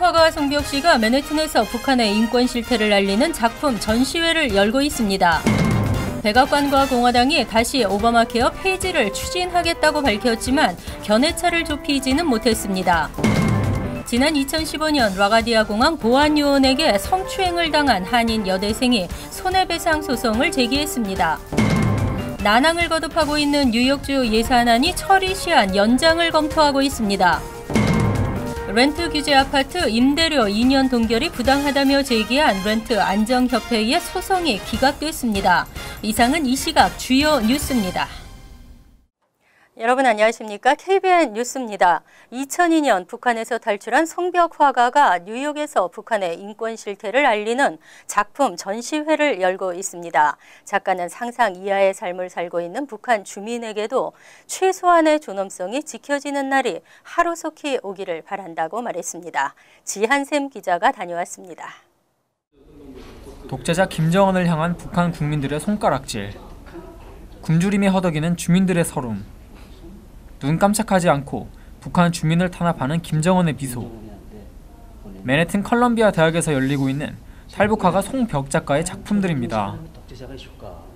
화가 송비옥 씨가 맨해튼에서 북한의 인권 실태를 알리는 작품 전시회를 열고 있습니다. 백악관과 공화당이 다시 오바마 케어 폐지를 추진하겠다고 밝혔지만 견해차를 좁히지는 못했습니다. 지난 2015년 라가디아 공항 보안요원에게 성추행을 당한 한인 여대생이 손해배상 소송을 제기했습니다. 난항을 거듭하고 있는 뉴욕주 예산안이 처리 시한 연장을 검토하고 있습니다. 렌트 규제 아파트 임대료 2년 동결이 부당하다며 제기한 렌트 안정협회의 소송이 기각됐습니다. 이상은 이 시각 주요 뉴스입니다. 여러분 안녕하십니까? KBN 뉴스입니다. 2002년 북한에서 탈출한 송비옥 화가가 뉴욕에서 북한의 인권 실태를 알리는 작품 전시회를 열고 있습니다. 작가는 상상 이하의 삶을 살고 있는 북한 주민에게도 최소한의 존엄성이 지켜지는 날이 하루속히 오기를 바란다고 말했습니다. 지한샘 기자가 다녀왔습니다. 독재자 김정은을 향한 북한 국민들의 손가락질, 굶주림이 허덕이는 주민들의 서름, 눈 깜짝하지 않고 북한 주민을 탄압하는 김정은의 비소. 맨해튼 컬럼비아 대학에서 열리고 있는 탈북화가 송벽 작가의 작품들입니다.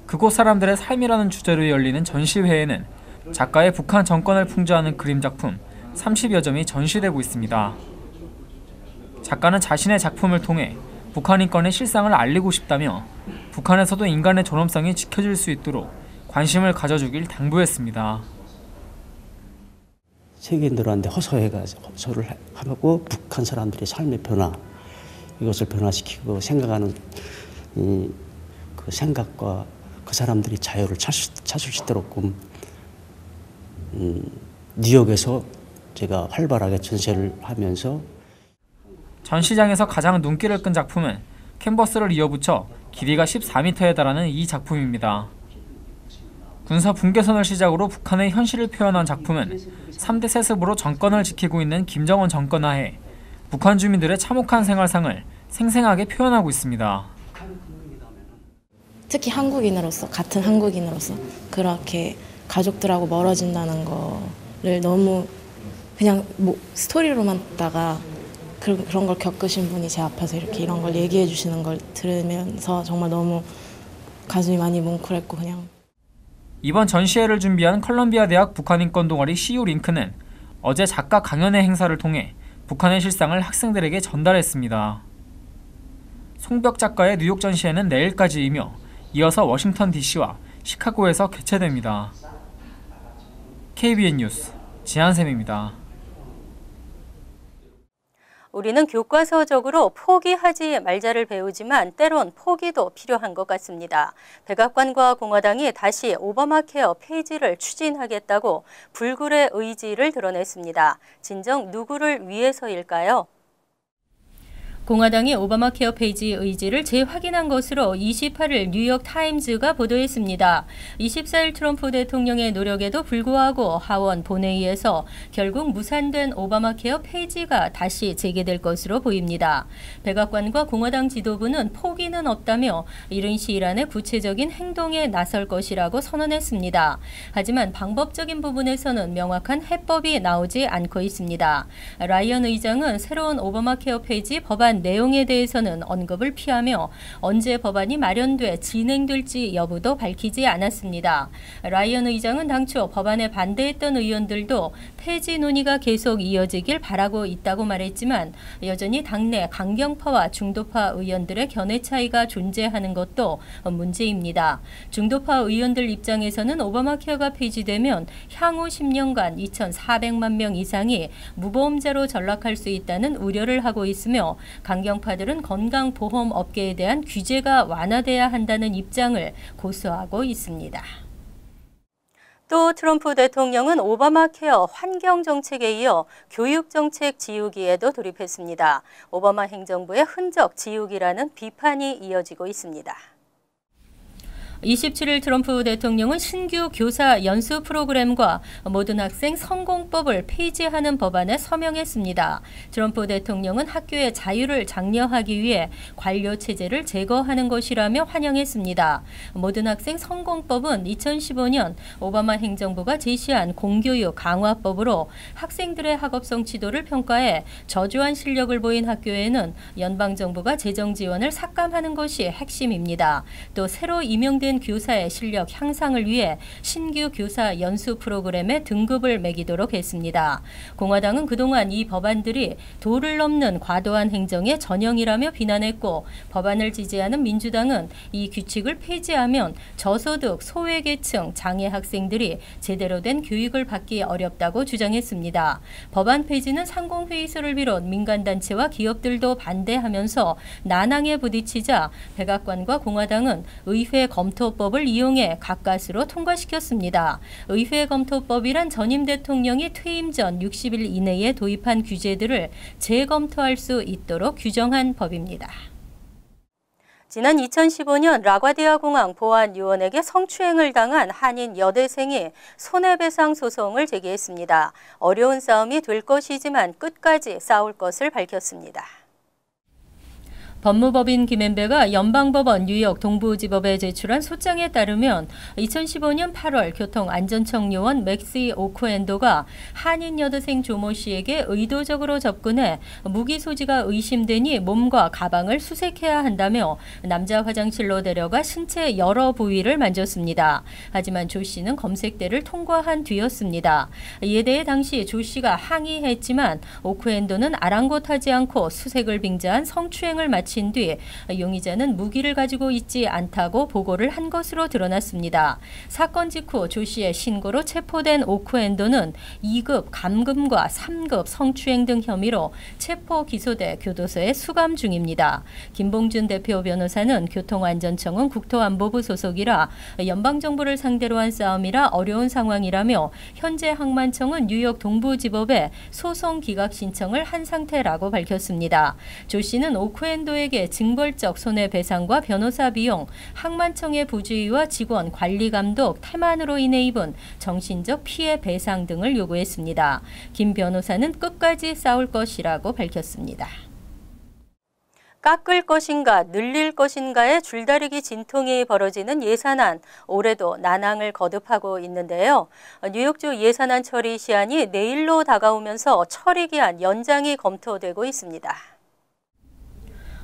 그곳 사람들의 삶이라는 주제로 열리는 전시회에는 작가의 북한 정권을 풍자하는 그림 작품 30여 점이 전시되고 있습니다. 작가는 자신의 작품을 통해 북한 인권의 실상을 알리고 싶다며 북한에서도 인간의 존엄성이 지켜질 수 있도록 관심을 가져주길 당부했습니다. 세계인들한테 허소를 하고 북한 사람들의 삶의 변화, 이것을 변화시키고 생각하는 그 생각과 그 사람들이 자유를 찾을 수 있도록 뉴욕에서 제가 활발하게 전시를 하면서 전시장에서 가장 눈길을 끈 작품은 캔버스를 이어붙여 길이가 14m에 달하는 이 작품입니다. 군사 붕괴선을 시작으로 북한의 현실을 표현한 작품은 3대 세습으로 정권을 지키고 있는 김정은 정권 하에 북한 주민들의 참혹한 생활상을 생생하게 표현하고 있습니다. 특히 한국인으로서, 같은 한국인으로서 그렇게 가족들하고 멀어진다는 거를 너무 그냥 스토리로만 듣다가 그런 걸 겪으신 분이 제 앞에서 이렇게 이런 걸 얘기해 주시는 걸 들으면서 정말 너무 가슴이 많이 뭉클했고 그냥. 이번 전시회를 준비한 컬럼비아 대학 북한인권 동아리 CU 링크는 어제 작가 강연회 행사를 통해 북한의 실상을 학생들에게 전달했습니다. 송벽 작가의 뉴욕 전시회는 내일까지이며 이어서 워싱턴 DC와 시카고에서 개최됩니다. KBN 뉴스 지한샘입니다. 우리는 교과서적으로 포기하지 말자를 배우지만 때론 포기도 필요한 것 같습니다. 백악관과 공화당이 다시 오바마 케어 폐지를 추진하겠다고 불굴의 의지를 드러냈습니다. 진정 누구를 위해서일까요? 공화당이 오바마 케어 폐지 의지를 재확인한 것으로 28일 뉴욕타임즈가 보도했습니다. 24일 트럼프 대통령의 노력에도 불구하고 하원 본회의에서 결국 무산된 오바마 케어 폐지가 다시 재개될 것으로 보입니다. 백악관과 공화당 지도부는 포기는 없다며 이른 시일 안에 구체적인 행동에 나설 것이라고 선언했습니다. 하지만 방법적인 부분에서는 명확한 해법이 나오지 않고 있습니다. 라이언 의장은 새로운 오바마 케어 폐지 법안 내용에 대해서는 언급을 피하며 언제 법안이 마련돼 진행될지 여부도 밝히지 않았습니다. 라이언 의장은 당초 법안에 반대했던 의원들도 폐지 논의가 계속 이어지길 바라고 있다고 말했지만 여전히 당내 강경파와 중도파 의원들의 견해 차이가 존재하는 것도 문제입니다. 중도파 의원들 입장에서는 오바마 케어가 폐지되면 향후 10년간 2,400만 명 이상이 무보험자로 전락할 수 있다는 우려를 하고 있으며 강경파들은 건강보험 업계에 대한 규제가 완화돼야 한다는 입장을 고수하고 있습니다. 또 트럼프 대통령은 오바마 케어 환경 정책에 이어 교육 정책 지우기에도 돌입했습니다. 오바마 행정부의 흔적 지우기라는 비판이 이어지고 있습니다. 27일 트럼프 대통령은 신규 교사 연수 프로그램과 모든 학생 성공법을 폐지하는 법안에 서명했습니다. 트럼프 대통령은 학교의 자유를 장려하기 위해 관료 체제를 제거하는 것이라며 환영했습니다. 모든 학생 성공법은 2015년 오바마 행정부가 제시한 공교육 강화법으로 학생들의 학업성 지도를 평가해 저조한 실력을 보인 학교에는 연방정부가 재정 지원을 삭감하는 것이 핵심입니다. 또 새로 임명된 교사의 실력 향상을 위해 신규 교사 연수 프로그램에 등급을 매기도록 했습니다. 공화당은 그동안 이 법안들이 도를 넘는 과도한 행정의 전형이라며 비난했고 법안을 지지하는 민주당은 이 규칙을 폐지하면 저소득, 소외계층, 장애 학생들이 제대로 된 교육을 받기 어렵다고 주장했습니다. 법안 폐지는 상공회의소를 비롯 민간단체와 기업들도 반대하면서 난항에 부딪히자 백악관과 공화당은 의회 검토법을 이용해 가까스로 통과시켰습니다. 의회 검토법이란 전임 대통령이 퇴임 전 60일 이내에 도입한 규제들을 재검토할 수 있도록 규정한 법입니다. 지난 2015년 라과디아 공항 보안 요원에게 성추행을 당한 한인 여대생이 손해배상 소송을 제기했습니다. 어려운 싸움이 될 것이지만 끝까지 싸울 것을 밝혔습니다. 법무법인 김앤배가 연방법원 뉴욕 동부지법에 제출한 소장에 따르면 2015년 8월 교통안전청 요원 맥시 오크엔도가 한인 여대생 조모 씨에게 의도적으로 접근해 무기 소지가 의심되니 몸과 가방을 수색해야 한다며 남자 화장실로 데려가 신체 여러 부위를 만졌습니다. 하지만 조 씨는 검색대를 통과한 뒤였습니다. 이에 대해 당시 조 씨가 항의했지만 오크엔도는 아랑곳하지 않고 수색을 빙자한 성추행을 마친 뒤 용의자는 무기를 가지고 있지 않다고 보고를 한 것으로 드러났습니다. 사건 직후 조 씨의 신고로 체포된 오크엔도는 2급 감금과 3급 성추행 등 혐의로 체포 기소돼 교도소에 수감 중입니다. 김봉준 대표 변호사는 교통안전청은 국토안보부 소속이라 연방정부를 상대로 한 싸움이라 어려운 상황이라며 현재 항만청은 뉴욕 동부지법에 소송 기각 신청을 한 상태라고 밝혔습니다. 조 씨는 오크엔도의 징벌적 손해배상과 변호사 비용, 항만청의 부주의와 직원 관리감독, 태만으로 인해 입은 정신적 피해 배상 등을 요구했습니다. 김 변호사는 끝까지 싸울 것이라고 밝혔습니다. 깎을 것인가 늘릴 것인가의 줄다리기 진통이 벌어지는 예산안, 올해도 난항을 거듭하고 있는데요. 뉴욕주 예산안 처리 시한이 내일로 다가오면서 처리 기한 연장이 검토되고 있습니다.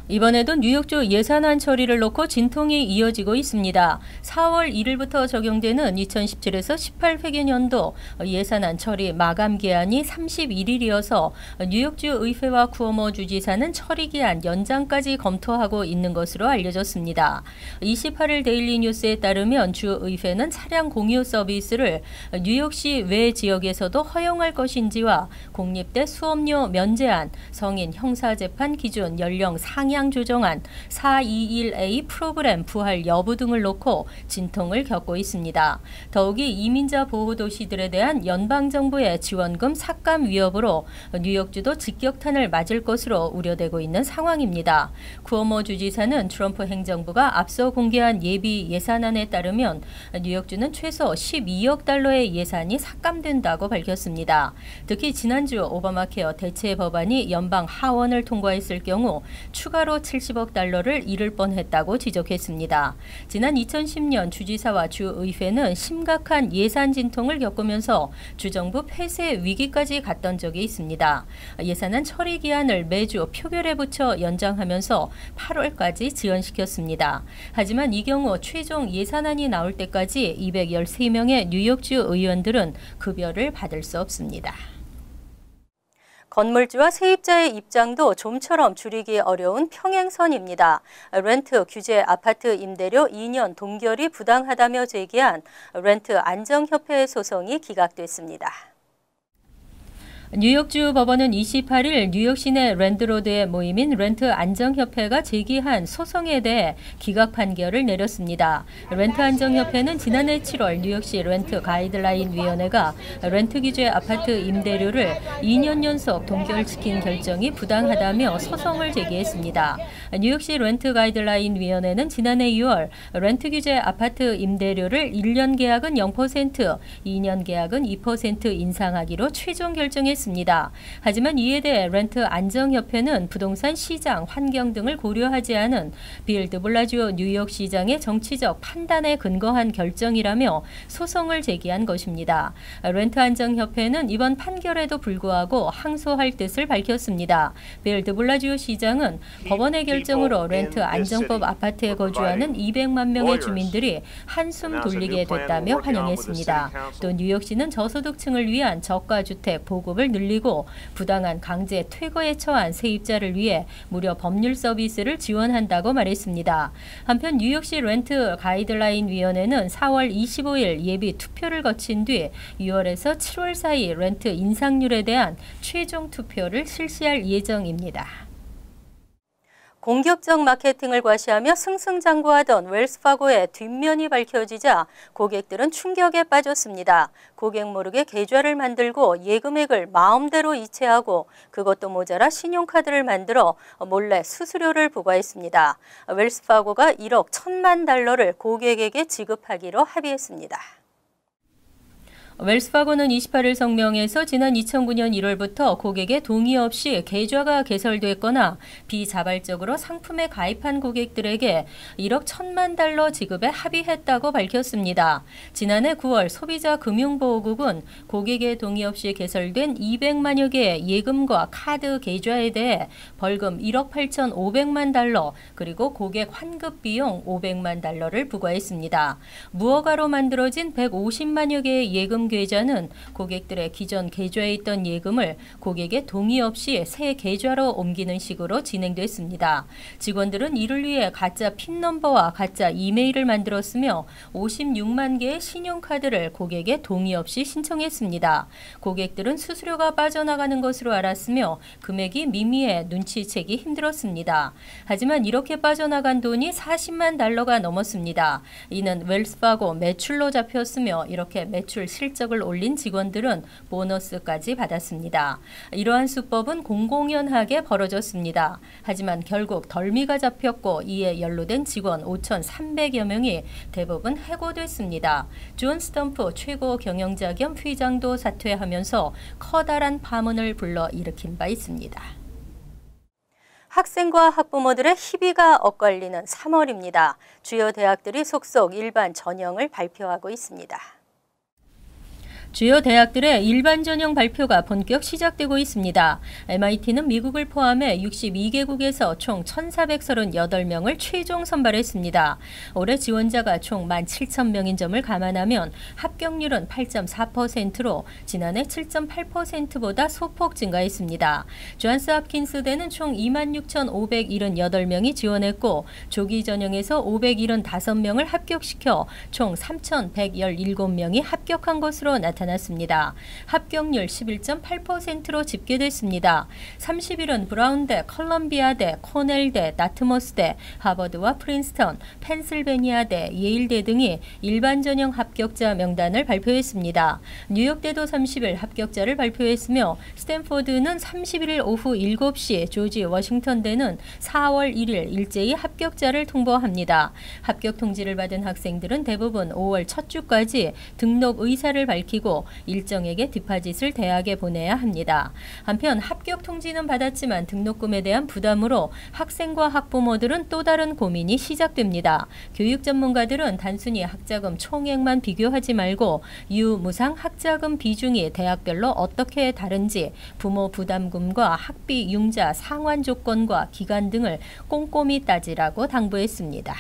이번에도 뉴욕주 예산안 처리를 놓고 진통이 이어지고 있습니다. 4월 1일부터 적용되는 2017에서 18회계년도 예산안 처리 마감 기한이 31일이어서 뉴욕주 의회와 쿠오모 주지사는 처리 기한 연장까지 검토하고 있는 것으로 알려졌습니다. 28일 데일리 뉴스에 따르면 주 의회는 차량 공유 서비스를 뉴욕시 외 지역에서도 허용할 것인지와 공립대 수업료 면제안, 성인 형사재판 기준 연령 상향 조정안, 421A 프로그램 부활 여부 등을 놓고 진통을 겪고 있습니다. 더욱이 이민자 보호 도시들에 대한 연방정부의 지원금 삭감 위협으로 뉴욕주도 직격탄을 맞을 것으로 우려되고 있는 상황입니다. 쿠오모 주지사는 트럼프 행정부가 앞서 공개한 예비 예산안에 따르면 뉴욕주는 최소 12억 달러의 예산이 삭감된다고 밝혔습니다. 특히 지난주 오바마 케어 대체 법안이 연방 하원을 통과했을 경우 추가로 70억 달러를 잃을 뻔했다고 지적했습니다. 지난 2010년 주지사와 주의회는 심각한 예산 진통을 겪으면서 주정부 폐쇄 위기까지 갔던 적이 있습니다. 예산안 처리 기한을 매주 표결에 붙여 연장하면서 8월까지 지연시켰습니다. 하지만 이 경우 최종 예산안이 나올 때까지 213명의 뉴욕주 의원들은 급여를 받을 수 없습니다. 건물주와 세입자의 입장도 좀처럼 줄이기 어려운 평행선입니다. 렌트 규제 아파트 임대료 2년 동결이 부당하다며 제기한 렌트 안정협회 소송이 기각됐습니다. 뉴욕주 법원은 28일 뉴욕 시내 랜드로드의 모임인 렌트 안정협회가 제기한 소송에 대해 기각 판결을 내렸습니다. 렌트 안정협회는 지난해 7월 뉴욕시 렌트 가이드라인 위원회가 렌트 규제 아파트 임대료를 2년 연속 동결시킨 결정이 부당하다며 소송을 제기했습니다. 뉴욕시 렌트 가이드라인 위원회는 지난해 6월 렌트 규제 아파트 임대료를 1년 계약은 0%, 2년 계약은 2% 인상하기로 최종 결정했습니다. 하지만 이에 대해 렌트 안정협회는 부동산 시장, 환경 등을 고려하지 않은 빌 드블라지오 뉴욕시장의 정치적 판단에 근거한 결정이라며 소송을 제기한 것입니다. 렌트 안정협회는 이번 판결에도 불구하고 항소할 뜻을 밝혔습니다. 빌 드블라지오 시장은 법원의 결정으로 렌트 안정법 아파트에 거주하는 200만 명의 주민들이 한숨 돌리게 됐다며 환영했습니다. 또 뉴욕시는 저소득층을 위한 저가주택 보급을 늘리고 부당한 강제 퇴거에 처한 세입자를 위해 무료 법률 서비스를 지원한다고 말했습니다. 한편 뉴욕시 렌트 가이드라인 위원회는 4월 25일 예비 투표를 거친 뒤 6월에서 7월 사이 렌트 인상률에 대한 최종 투표를 실시할 예정입니다. 공격적 마케팅을 과시하며 승승장구하던 웰스파고의 뒷면이 밝혀지자 고객들은 충격에 빠졌습니다. 고객 모르게 계좌를 만들고 예금액을 마음대로 이체하고 그것도 모자라 신용카드를 만들어 몰래 수수료를 부과했습니다. 웰스파고가 1억 1천만 달러를 고객에게 지급하기로 합의했습니다. 웰스파고는 28일 성명에서 지난 2009년 1월부터 고객의 동의 없이 계좌가 개설됐거나 비자발적으로 상품에 가입한 고객들에게 1억 1천만 달러 지급에 합의했다고 밝혔습니다. 지난해 9월 소비자금융보호국은 고객의 동의 없이 개설된 200만여 개의 예금과 카드 계좌에 대해 벌금 1억 8,500만 달러 그리고 고객 환급 비용 500만 달러를 부과했습니다. 무허가로 만들어진 150만여 개의 예금 계좌는 고객들의 기존 계좌에 있던 예금을 고객의 동의 없이 새 계좌로 옮기는 식으로 진행됐습니다. 직원들은 이를 위해 가짜 핀넘버와 가짜 이메일을 만들었으며 56만 개의 신용카드를 고객의 동의 없이 신청했습니다. 고객들은 수수료가 빠져나가는 것으로 알았으며 금액이 미미해 눈치채기 힘들었습니다. 하지만 이렇게 빠져나간 돈이 40만 달러가 넘었습니다. 이는 웰스파고 매출로 잡혔으며 이렇게 매출 실적을 올린 직원들은 보너스까지 받았습니다. 이러한 수법은 공공연하게 벌어졌습니다. 하지만 결국 덜미가 잡혔고 이에 연루된 직원 5,300여 명이 대부분 해고됐습니다. 존 스텀프 최고 경영자 겸 회장도 사퇴하면서 커다란 파문을 불러일으킨 바 있습니다. 학생과 학부모들의 희비가 엇갈리는 3월입니다. 주요 대학들이 속속 일반 전형을 발표하고 있습니다. 주요 대학들의 일반 전형 발표가 본격 시작되고 있습니다. MIT는 미국을 포함해 62개국에서 총 1,438명을 최종 선발했습니다. 올해 지원자가 총 17,000명인 점을 감안하면 합격률은 8.4%로 지난해 7.8%보다 소폭 증가했습니다. 존스 홉킨스대는 총 26,578명이 지원했고 조기 전형에서 575명을 합격시켜 총 3,117명이 합격한 것으로 나타났습니다. 합격률 11.8%로 집계됐습니다. 30일은 브라운대, 컬럼비아대, 코넬대, 다트머스대, 하버드와 프린스턴, 펜실베니아대, 예일대 등이 일반 전형 합격자 명단을 발표했습니다. 뉴욕대도 30일 합격자를 발표했으며 스탠포드는 31일 오후 7시, 조지 워싱턴대는 4월 1일 일제히 합격자를 통보합니다. 합격 통지를 받은 학생들은 대부분 5월 첫 주까지 등록 의사를 밝히고 일정에게 디파짓을 대학에 보내야 합니다. 한편 합격 통지는 받았지만 등록금에 대한 부담으로 학생과 학부모들은 또 다른 고민이 시작됩니다. 교육 전문가들은 단순히 학자금 총액만 비교하지 말고 유무상 학자금 비중이 대학별로 어떻게 다른지 부모 부담금과 학비 융자 상환 조건과 기간 등을 꼼꼼히 따지라고 당부했습니다.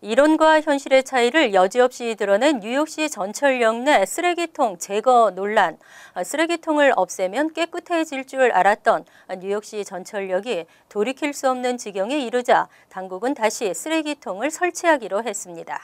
이론과 현실의 차이를 여지없이 드러낸 뉴욕시 전철역 내 쓰레기통 제거 논란. 쓰레기통을 없애면 깨끗해질 줄 알았던 뉴욕시 전철역이 돌이킬 수 없는 지경에 이르자 당국은 다시 쓰레기통을 설치하기로 했습니다.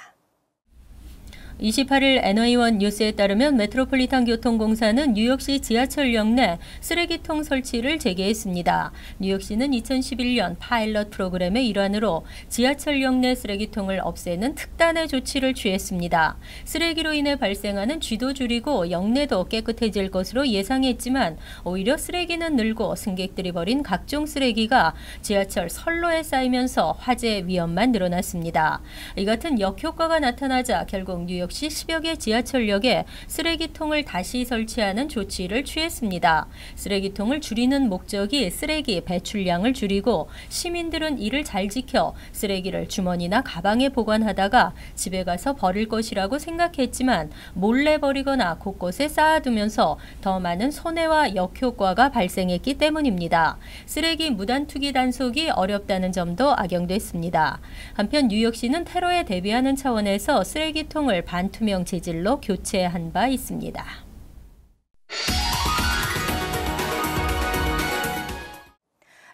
28일 NY1 뉴스에 따르면 메트로폴리탄 교통공사는 뉴욕시 지하철역 내 쓰레기통 설치를 재개했습니다. 뉴욕시는 2011년 파일럿 프로그램의 일환으로 지하철역 내 쓰레기통을 없애는 특단의 조치를 취했습니다. 쓰레기로 인해 발생하는 쥐도 줄이고 역내도 깨끗해질 것으로 예상했지만 오히려 쓰레기는 늘고 승객들이 버린 각종 쓰레기가 지하철 선로에 쌓이면서 화재 위험만 늘어났습니다. 이 같은 역효과가 나타나자 결국 뉴욕시 10여 개 지하철역에 쓰레기통을 다시 설치하는 조치를 취했습니다. 쓰레기통을 줄이는 목적이 쓰레기 배출량을 줄이고 시민들은 이를 잘 지켜 쓰레기를 주머니나 가방에 보관하다가 집에 가서 버릴 것이라고 생각했지만 몰래 버리거나 곳곳에 쌓아두면서 더 많은 손해와 역효과가 발생했기 때문입니다. 쓰레기 무단 투기 단속이 어렵다는 점도 악용됐습니다. 한편 뉴욕시는 테러에 대비하는 차원에서 쓰레기통을 반투명 재질로 교체한 바 있습니다.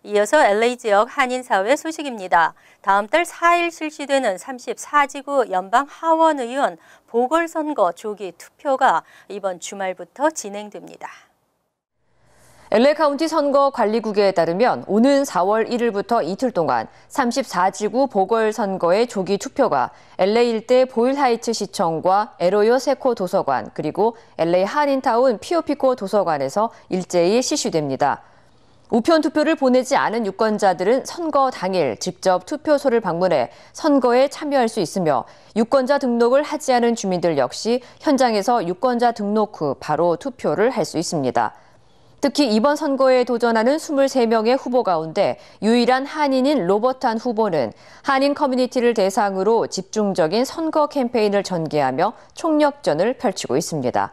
이어서 LA 지역 한인사회 소식입니다. 다음 달 4일 실시되는 34지구 연방 하원의원 보궐선거 조기 투표가 이번 주말부터 진행됩니다. LA 카운티 선거관리국에 따르면 오는 4월 1일부터 이틀 동안 34지구 보궐선거의 조기 투표가 LA 일대 보일하이츠 시청과 에로요 세코 도서관 그리고 LA 한인타운 피오피코 도서관에서 일제히 실시됩니다. 우편 투표를 보내지 않은 유권자들은 선거 당일 직접 투표소를 방문해 선거에 참여할 수 있으며 유권자 등록을 하지 않은 주민들 역시 현장에서 유권자 등록 후 바로 투표를 할 수 있습니다. 특히 이번 선거에 도전하는 23명의 후보 가운데 유일한 한인인 로버탄 후보는 한인 커뮤니티를 대상으로 집중적인 선거 캠페인을 전개하며 총력전을 펼치고 있습니다.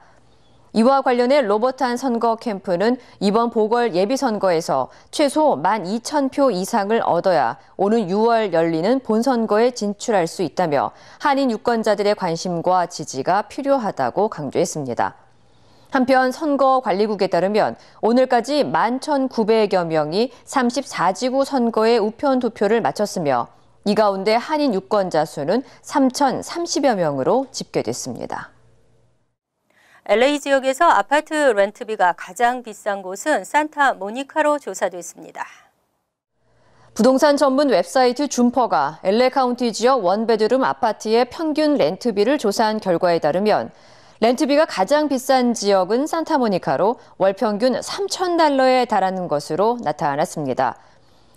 이와 관련해 로버탄 선거 캠프는 이번 보궐 예비선거에서 최소 12,000표 이상을 얻어야 오는 6월 열리는 본선거에 진출할 수 있다며 한인 유권자들의 관심과 지지가 필요하다고 강조했습니다. 한편 선거관리국에 따르면 오늘까지 11,900여 명이 34지구 선거의 우편 투표를 마쳤으며 이 가운데 한인 유권자 수는 3,030여 명으로 집계됐습니다. LA 지역에서 아파트 렌트비가 가장 비싼 곳은 산타모니카로 조사됐습니다. 부동산 전문 웹사이트 줌퍼가 LA 카운티 지역 원베드룸 아파트의 평균 렌트비를 조사한 결과에 따르면 렌트비가 가장 비싼 지역은 산타모니카로 월 평균 $3,000에 달하는 것으로 나타났습니다.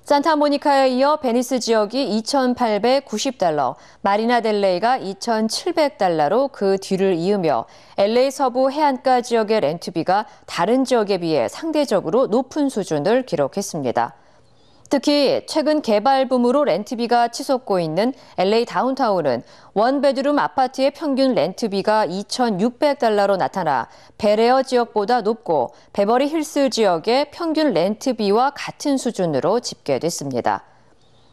산타모니카에 이어 베니스 지역이 $2,890, 마리나델레이가 $2,700로 그 뒤를 이으며 LA 서부 해안가 지역의 렌트비가 다른 지역에 비해 상대적으로 높은 수준을 기록했습니다. 특히 최근 개발 붐으로 렌트비가 치솟고 있는 LA 다운타운은 원베드룸 아파트의 평균 렌트비가 $2,600로 나타나 베레어 지역보다 높고 베버리 힐스 지역의 평균 렌트비와 같은 수준으로 집계됐습니다.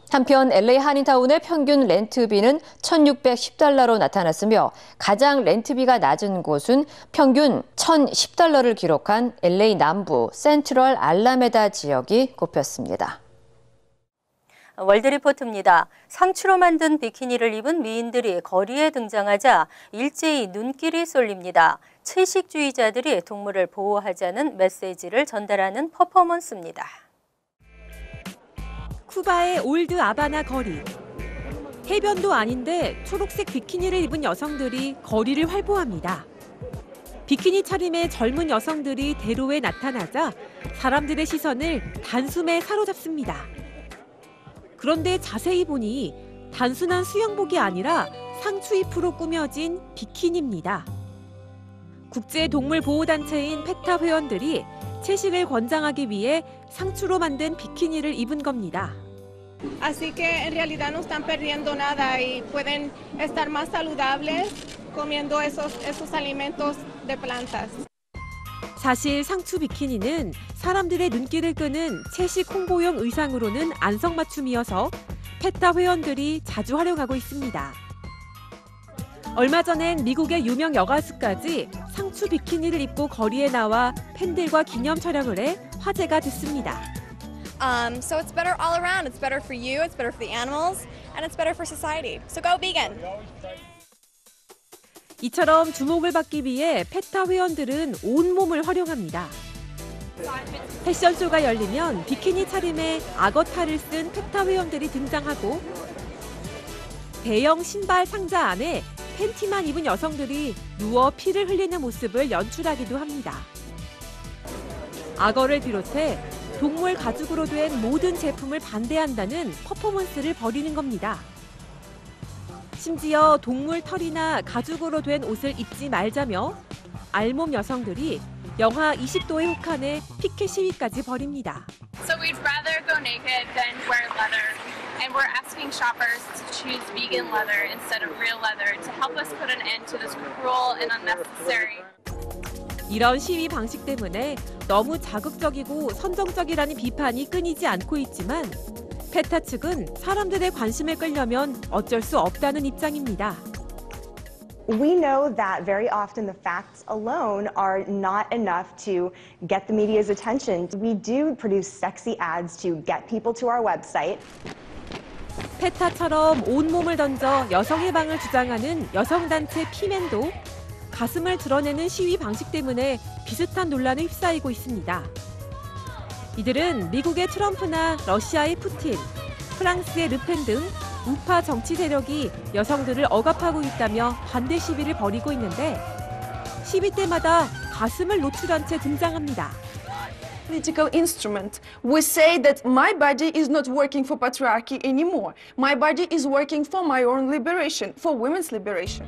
한편 LA 한인타운의 평균 렌트비는 $1,610로 나타났으며 가장 렌트비가 낮은 곳은 평균 $1,010를 기록한 LA 남부 센트럴 알라메다 지역이 꼽혔습니다. 월드리포트입니다. 상추로 만든 비키니를 입은 미인들이 거리에 등장하자 일제히 눈길이 쏠립니다. 채식주의자들이 동물을 보호하자는 메시지를 전달하는 퍼포먼스입니다. 쿠바의 올드 아바나 거리. 해변도 아닌데 초록색 비키니를 입은 여성들이 거리를 활보합니다. 비키니 차림의 젊은 여성들이 대로에 나타나자 사람들의 시선을 단숨에 사로잡습니다. 그런데 자세히 보니 단순한 수영복이 아니라 상추 잎으로 꾸며진 비키니입니다. 국제동물보호단체인 페타 회원들이 채식을 권장하기 위해 상추로 만든 비키니를 입은 겁니다. Así que en realidad no están perdiendo nada y pueden estar más saludables comiendo esos alimentos de plantas. 사실 상추 비키니는 사람들의 눈길을 끄는 채식 홍보용 의상으로는 안성맞춤이어서 페타 회원들이 자주 활용하고 있습니다. 얼마 전엔 미국의 유명 여가수까지 상추 비키니를 입고 거리에 나와 팬들과 기념 촬영을 해 화제가 됐습니다. So it's better all around. It's better for you, it's better for the animals, and it's better for society. So go vegan. 이처럼 주목을 받기 위해 페타 회원들은 온몸을 활용합니다. 패션쇼가 열리면 비키니 차림에 악어 탈을 쓴 페타 회원들이 등장하고 대형 신발 상자 안에 팬티만 입은 여성들이 누워 피를 흘리는 모습을 연출하기도 합니다. 악어를 비롯해 동물 가죽으로 된 모든 제품을 반대한다는 퍼포먼스를 벌이는 겁니다. 심지어 동물 털이나 가죽으로 된 옷을 입지 말자며 알몸 여성들이 영하 20도의 혹한에 피켓 시위까지 벌입니다. So we'd rather go naked than wear leather. And we're asking shoppers to choose vegan leather instead of real leather to help us put an end to this cruel and unnecessary. 이런 시위 방식 때문에 너무 자극적이고 선정적이라는 비판이 끊이지 않고 있지만 페타 측은 사람들의 관심을 끌려면 어쩔 수 없다는 입장입니다. We know that very often the facts alone are not enough to get the media's attention. We do produce sexy ads to get people to our website. 페타처럼 온몸을 던져 여성 해방을 주장하는 여성단체 피맨도 가슴을 드러내는 시위 방식 때문에 비슷한 논란에 휩싸이고 있습니다. 이들은 미국의 트럼프나 러시아의 푸틴, 프랑스의 르펜 등 우파 정치 세력이 여성들을 억압하고 있다며 반대 시위를 벌이고 있는데 시위 때마다 가슴을 노출한 채 등장합니다. Political instrument. We say that my body is not working for patriarchy anymore. My body is working for my own liberation, for women's liberation.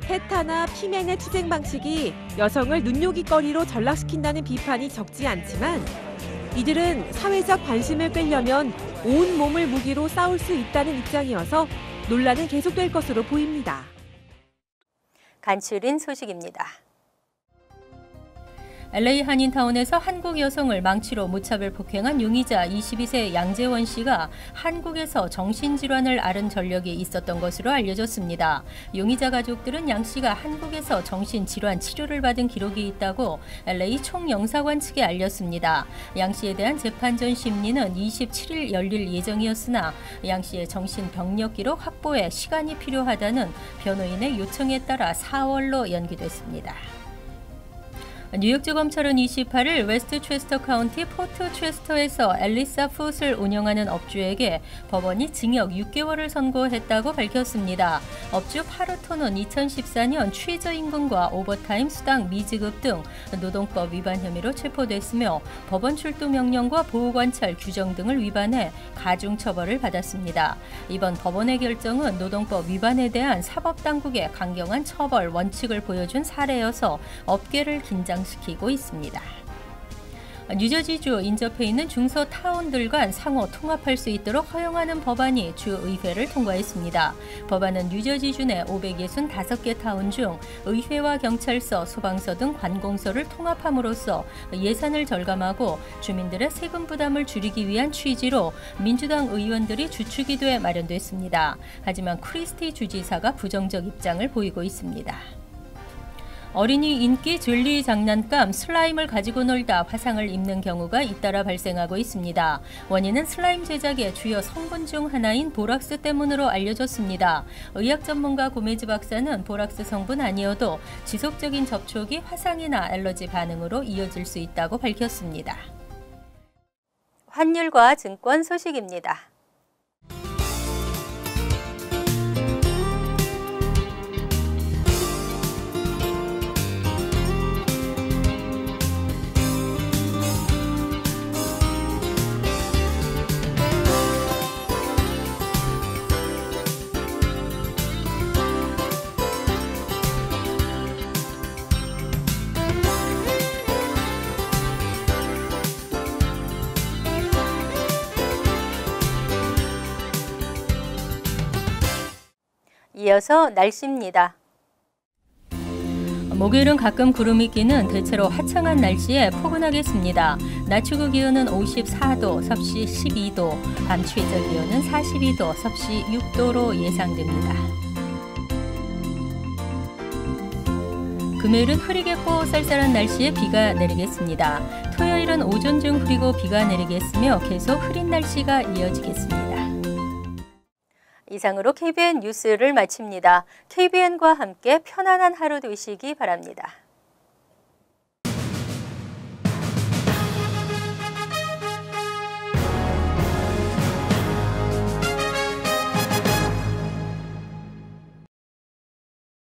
페타나 피맨의 투쟁 방식이 여성을 눈요깃거리로 전락시킨다는 비판이 적지 않지만 이들은 사회적 관심을 끌려면 온 몸을 무기로 싸울 수 있다는 입장이어서 논란은 계속될 것으로 보입니다. 간추린 소식입니다. LA 한인타운에서 한국 여성을 망치로 무차별 폭행한 용의자 22세 양재원 씨가 한국에서 정신질환을 앓은 전력이 있었던 것으로 알려졌습니다. 용의자 가족들은 양 씨가 한국에서 정신질환 치료를 받은 기록이 있다고 LA 총영사관 측에 알렸습니다. 양 씨에 대한 재판 전 심리는 27일 열릴 예정이었으나 양 씨의 정신병력 기록 확보에 시간이 필요하다는 변호인의 요청에 따라 4월로 연기됐습니다. 뉴욕주 검찰은 28일 웨스트체스터 카운티 포트체스터에서 엘리사 풋을 운영하는 업주에게 법원이 징역 6개월을 선고했다고 밝혔습니다. 업주 파르토는 2014년 최저임금과 오버타임 수당 미지급 등 노동법 위반 혐의로 체포됐으며 법원 출두 명령과 보호관찰 규정 등을 위반해 가중처벌을 받았습니다. 이번 법원의 결정은 노동법 위반에 대한 사법당국의 강경한 처벌 원칙을 보여준 사례여서 업계를 긴장시키고 있습니다. 뉴저지주 인접해 있는 중소타운들 간 상호 통합할 수 있도록 허용하는 법안이 주의회를 통과했습니다. 법안은 뉴저지주 내 565개 타운 중 의회와 경찰서, 소방서 등 관공서를 통합함으로써 예산을 절감하고 주민들의 세금 부담을 줄이기 위한 취지로 민주당 의원들이 주축이 돼 마련됐습니다. 하지만 크리스티 주지사가 부정적 입장을 보이고 있습니다. 어린이 인기 젤리 장난감 슬라임을 가지고 놀다 화상을 입는 경우가 잇따라 발생하고 있습니다. 원인은 슬라임 제작의 주요 성분 중 하나인 보락스 때문으로 알려졌습니다. 의학 전문가 고메즈 박사는 보락스 성분 아니어도 지속적인 접촉이 화상이나 알러지 반응으로 이어질 수 있다고 밝혔습니다. 환율과 증권 소식입니다. 이어서 날씨입니다. 목요일은 가끔 구름이 끼는 대체로 화창한 날씨에 포근하겠습니다. 낮 최고 기온은 54도, 섭씨 12도, 밤 최저 기온은 42도, 섭씨 6도로 예상됩니다. 금요일은 흐리겠고 쌀쌀한 날씨에 비가 내리겠습니다. 토요일은 오전 중 흐리고 비가 내리겠으며 계속 흐린 날씨가 이어지겠습니다. 이상으로 KBN 뉴스를 마칩니다. KBN과 함께 편안한 하루 되시기 바랍니다.